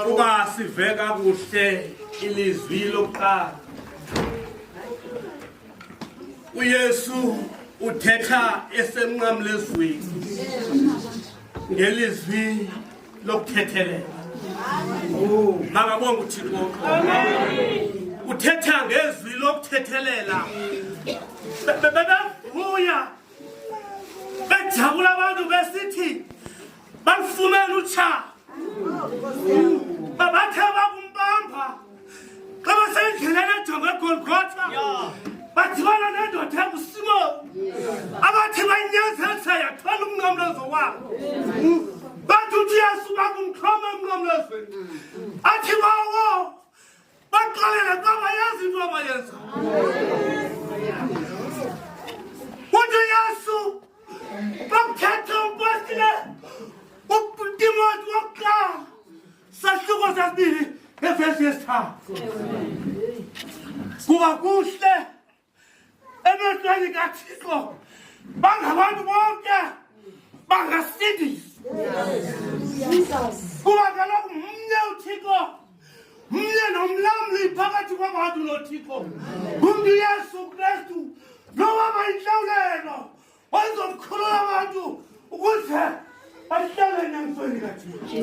Kuba siveka kuhle ilizwi lokuqala. uYesu uthetha esemnqamlezweni ngelizwi lokuthethelela. Makabonga uThixo. Uthetha ngezwi lokuthethelela. Bebevuya bejabula abantu besithi balifumene utsha. Babathe bakumbamba xa basendleleni ejonge eGolgotha badibana nendoda enguSimoni abathi bayinyanzelisa yathola umnqamlezo wabo. Bathi uYesu bakumxhoma emnqamlezweni athi bawo baxolele xa bayazi into abayenza. Uthi uYesu bakuthetha umpostile uTimothi wokuqala sahluko sesibili evesi yesithathu. Kuba kuhle emehlweni kaThixo bangabantu bonke bangasindiswa. Kuba kaloku mnye uThixo, mnye nomlamli phakathi kwabantu noThixo, ngumntu uYesu Kristu nowaba intlawulelo ozomkhulula abantu ukuze bahlale enyamsweni kaThixo.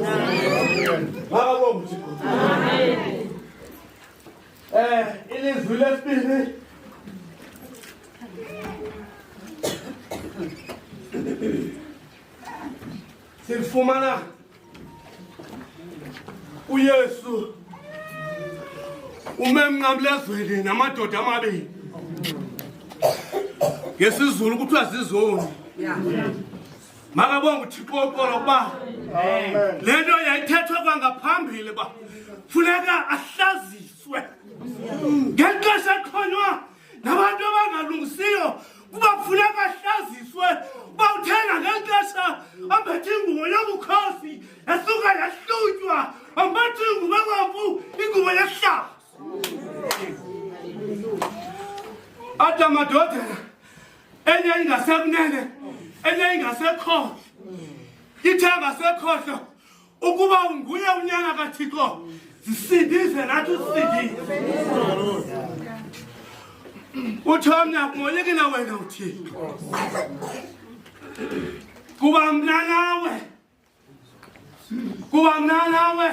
Makabonga uThixo. Ilizwi lesibili silifumana uYesu umemnqamlezweni namadoda amabili. Ngesizulu kuthiwa zizoni. Makabonga uThixo ukuba le nto yayithethwa kwangaphambili ba funeka ahlaziswe ngexesha ekhonywa nabantu abangalungisiyo kuba kufuneka ahlaziswe. Uba uthenga ngexesha ambethe ingubo yobukhosi esuka yahlutywa ambethe ingubo ebomvu ingubo yehlazo. Athi amadoda enye ingasekunene enye ingasekhohlo. Ithe ngasekhohlo ukuba nguye unyana kaThixo zisindise nathi usindise. Uthi omnye akumoyeki na wena uThixo kuba mna nawe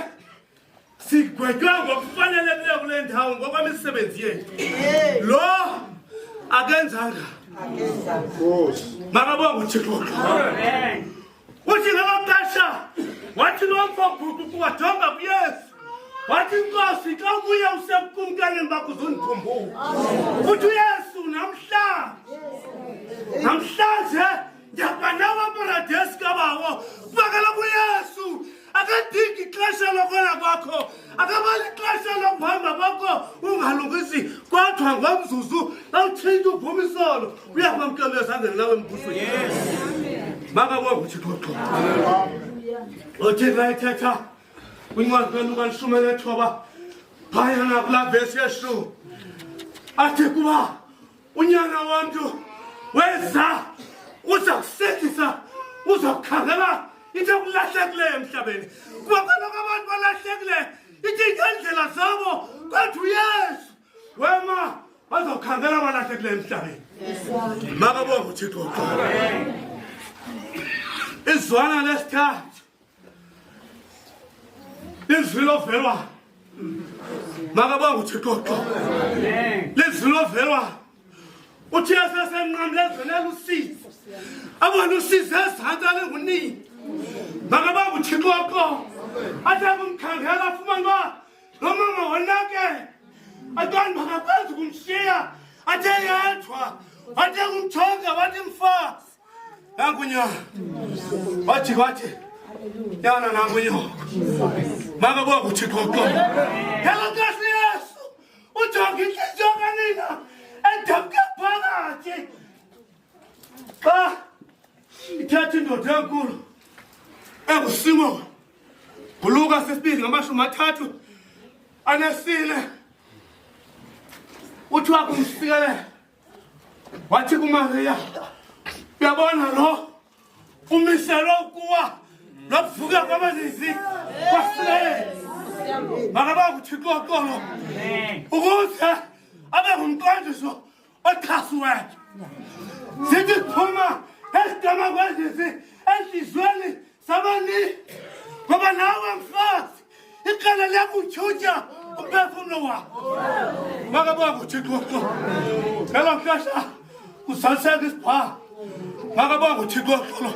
sigwetywe ngokufanelekileyo kule ndawo ngokwemisebenzi yethu. Lo akenzanga. Makabonga uThixo. Uthi ngamaxesha wathi lo mfo wajonga kuYesu wathi Nkosi xa ubuya usebukumkanini bakho uzondikhumbula. Uthi uYesu namhlanje ndiyabanawa paradesi kabawo kuba kaloku uYesu akadingi ixesha lokona kwakho, akabali ixesha lokuhamba kwakho ungalungisi kodwa ngomzuzu awuthinta uphuma isolo uyakwamkela esandleni lawe embusweni. Makabonga uThixo. Uthi xa ethetha kwincwadi kaLuka 19 phayana kulaa vesi ye-10 athi kuba unyana womntu weza uza kusindisa uza kukhangela into ekulahlekileyo emhlabeni. Kuba kaloku abantu balahlekileyo ithi ngendlela zabo kodwa uYesu wema azokhangela abalahlekileyo emhlabeni. Makabonga uThixo. Izwana lesithathu lizwi lovelwa. Makabonga uThixo. Lizwi lovelwa. Uthi esesemnqamlezweni elusizi abona usizi ezantsi alingunini. Makabonga uThixo. Athi akumkhangela afumane uba lo mama wonakele. Abantu bangakwazi ukumshiya athe yedwa. Wathi kumjonga wathi mfazi nangunyana. Wathi yana nangunyoko. Makabonga uThixo. Hello Nkosi Yesu ujonga inhliziyo kanina endamke phakathi. Xa ithatha indoda enkulu enguSimoni uLuka 2:34 uthi wakumsikelela wathi kuMariya uyabona lo umiselo kuwa lokuvuka kwabazizi kwasile makaba kuthixo xolo ukuze abe ngumqondiso oxhasiweyo sithi phuma esigama kwezizi enhliziyweni sabani ngoba nawe mfazi iqala liyakutyhutyha umphefumlo wakho makaba kuthixo xolo ngelo xesha kusaliseka isibhaqa makaba kuthixo xolo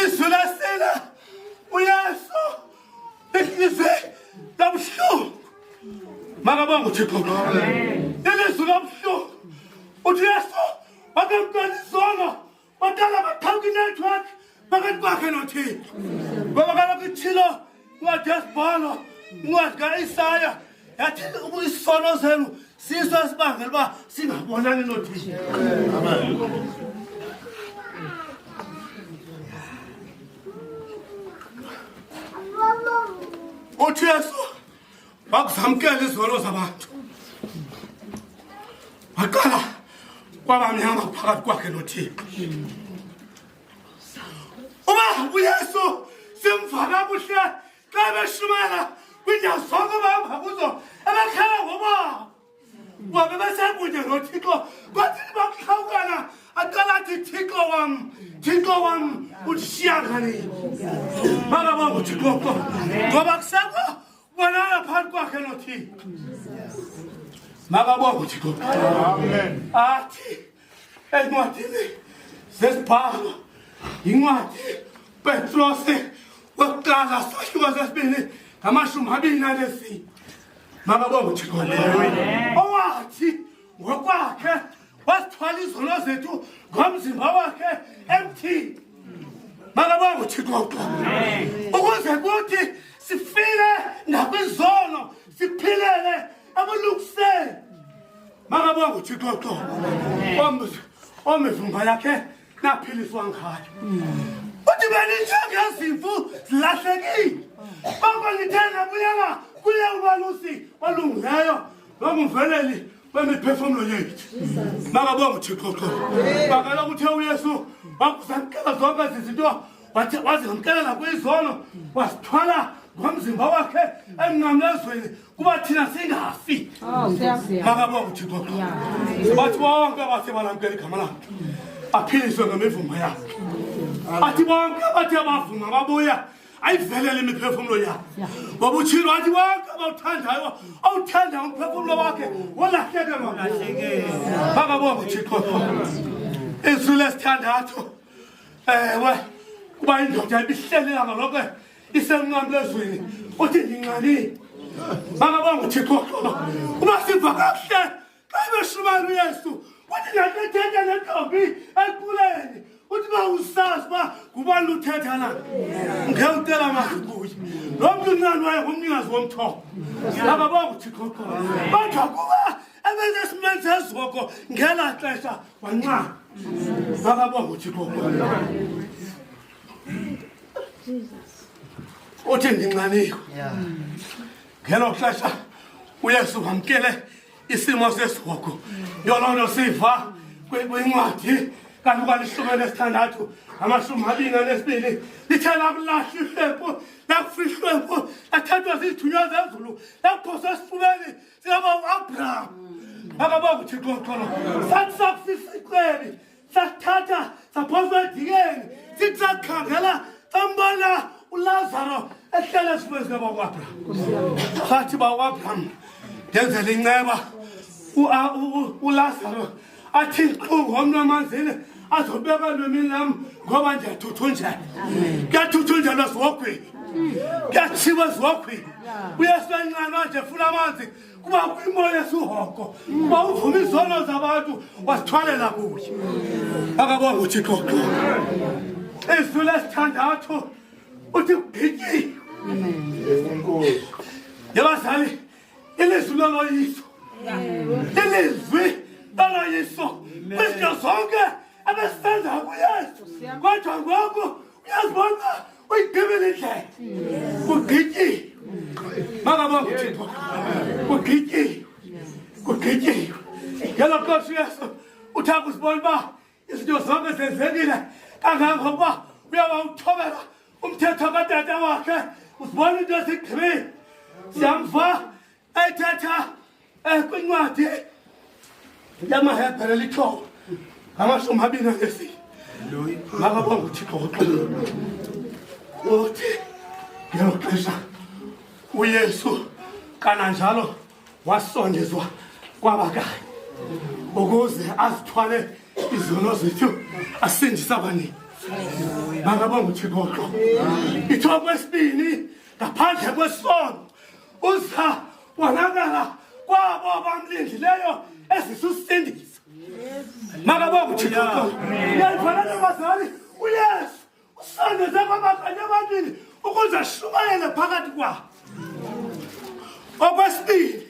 izwi lesile uyesu ilizwi labuhlungu makaba nguthixo ilizwi labuhlungu uthi yesu wakwemntwana izono wadala baqhawuka inetwork phakathi kwakhe nothixo ngoba kaloku ithilo incwadi yesibhalo incwadi ka-isaya yathi isono zenu siso esibangela uba singabonani nothixo uthi yesu wakuzamkela izono zabantu waqala kwabamnyama phakathi kwakhe nothixo uba uyesu simva kakuhle xa beshumayela kwiindawo zonke bahamba kuzo ebakhala ngobabo ngoba bebesekunye nothixo kwathini bakuhlawukana aqala athi thixo wam undishiya nganini makaba nguthixo ngoba kusekho bonana phakathi kwakhe nothixo makaba nguthixo athi encwadini zesibhalo incwadi Petrose wokuqala sahluko sesibini 24 makaba nguthixo owathi ngokwakhe wasithwala izono zethu ngomzimba wakhe emthini makaba nguthixo ukuze kuthi sifile nakwizono siphilele abulungiseni makaba nguthixo omivumba yakhe naphiliswa ngayo uthi benitshenge ezimvu zilahlekile bako nithenda buyela kuye ubalusi olungileyo nomveleli wemiphefumlo yethu makaba nguthixo bakala kuthe uyesu wakuzamkela zonke zizinto wazamkelela kwizono wasithwala ngomzimba wakhe emnqamlezweni kuba thina singafi makaba nguthixo bathi bonke abasebalamkela igama lakhe aphiliswe ngemivumo yakhe athi bonke abathe bavuma babuya ayivelele imiphefumlo yakhe ngoba utshilo athi bonke abawuthandayo awuthanda umphefumlo wakhe wolahlekelwa makaba nguthixo izwi lesithandathu ewe kuba indoda ibihlelela ngalokho isemnqamlezweni uthi ndinqanile makaba nguthixo uba siva kakuhle xa beshumayela uyesu uthi nakethetha nentombi equleni uthi ba usazi uba ngubani uthetha na ngewutela amazwi kuye lo mntu unani waye ngumnikazi womthombo makaba nguthixo kodwa kuba ebenze esimeni sezoko ngela xesha wanqaba makaba nguthixo uthi ndinxaniwe ngelo xesha uyesu wamkele isimo sesihoko yoloo nto siva kwincwadi kaluka 16:22 lithe lakulahla ihlwempu lakufihlwa ihlwempu lathathwa zizithunywa zezulu lakuphoswa esifubeni singaba u-abraham makaba nguthixo sathi sakufisa icebi sathatha saphoswa edikeni sithi sakhangela sambona uLazaro ehlele esifubeni sikaba u-abraham sathi ba u-abraham ndenzela inceba uLazaro athi nqungu omnye amanzini azobeka lwemini lam ngoba ndiyathuthunjelwa kuyathuthunjelwa esihokhweni kuyatshiywa esihokhweni uyesenqanwa nje funa amanzi kuba kwimo yesihoko kuba uvuma izono zabantu wasithwalela kuye akaba nguthixo izwi lesithandathu uthi kugityiwe yabazali ilizwi loloyiso ilizwi loloyiso kwizinto zonke abesenza kuyesu kodwa ngoku uyazibona uyigqibile indlela kugityiwe makaba nguthixo kugityiwe ngelo xesha uyesu uthi akusibona uba izinto zonke zenzekile kangangokuba uyawuthobela umthetho katata wakhe usibona into esigqibile siyamva ethetha kwincwadi yamaHebhere lithoba ngamashumi amabini anesine makabonga uThixo uxolo uthi ngelo xesha uYesu kananjalo wasondezwa kwabakanye ukuze azithwale izono zethu asindise abaningi makabonga uThixo uxolo ithoba kwesibini ngaphandle kwesono uza wanakala kwabo abamlindileyo ezisusindiso makabonga uThixo uxolo yalifanele bazali uYesu usondeze kwabakanye ababili ukuze ashumayele phakathi kwabo okwesibili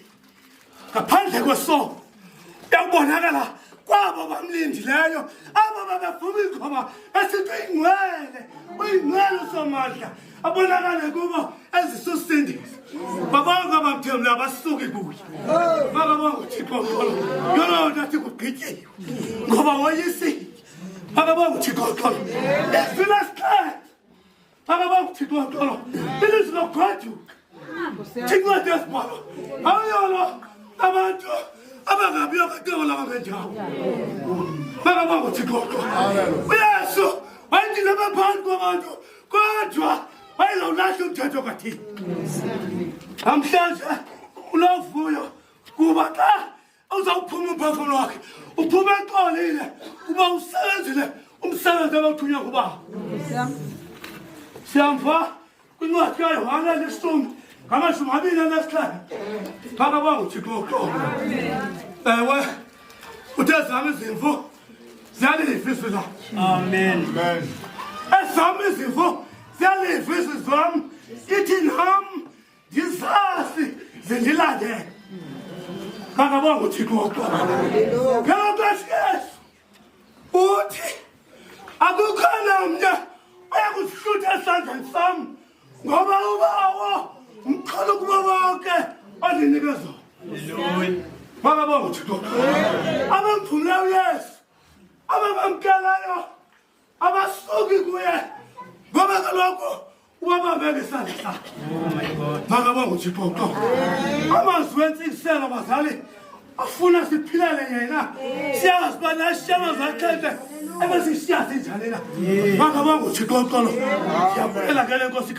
ngaphandle kwesono uyakubonakala kwabo bamlindileyo abo babevuma ingoma esithi uyingcwele usomandla abonakale kubo ezisusindiso babonke abamthembileyo abasuki kuye makabonga uThixo uxolo yolonto athi kugqityiwe ngoba woyisile makabonga uThixo uxolo izwi lesixhenxe makabonga uThixo uxolo ilizwi lokugwaduka thincwadi yesibhalo awuyolo abantu abangabiyo kacebo labangenjalo makabonga uThixo uxolo uYesu wayendile baphansi kwabantu kodwa wayezawulahla umthetho kaThixo namhlanje ulovuyo kuba xa uzawuphuma umphefumulo wakhe uphuma exolile kuba usebenzile umsebenzi abawuthunywa ngubaba siyamva kwincwadi kaYohane lesishumi ngamashumi amabini anesixhenxe makabonga uThixo uxolo ewe uthe zami izimvu ziyaliva izwi lakhe Amen. ezami izimvu ziyaliva izwi zami ithi nam ndizazi zindilandele makabonga uThixo uxolo ngelo xesha Yesu uthi akukho namnye oyakusihlutha esandleni sami ngoba ubawo umxholo kubo bonke ondinike zona makabonga uThixo abamvumileyo uYesu abamamkelayo abasuki kuye ngoba kaloku ubabambeke isandla sakhe makabonga uThixo uxolo amazwi entsingiselo bazali afuna siphilele yena siyazi uba nasishiyama zaxhenxe ebesishiya sinjani na makabonga uThixo uxolo siyabulela ke le nkosi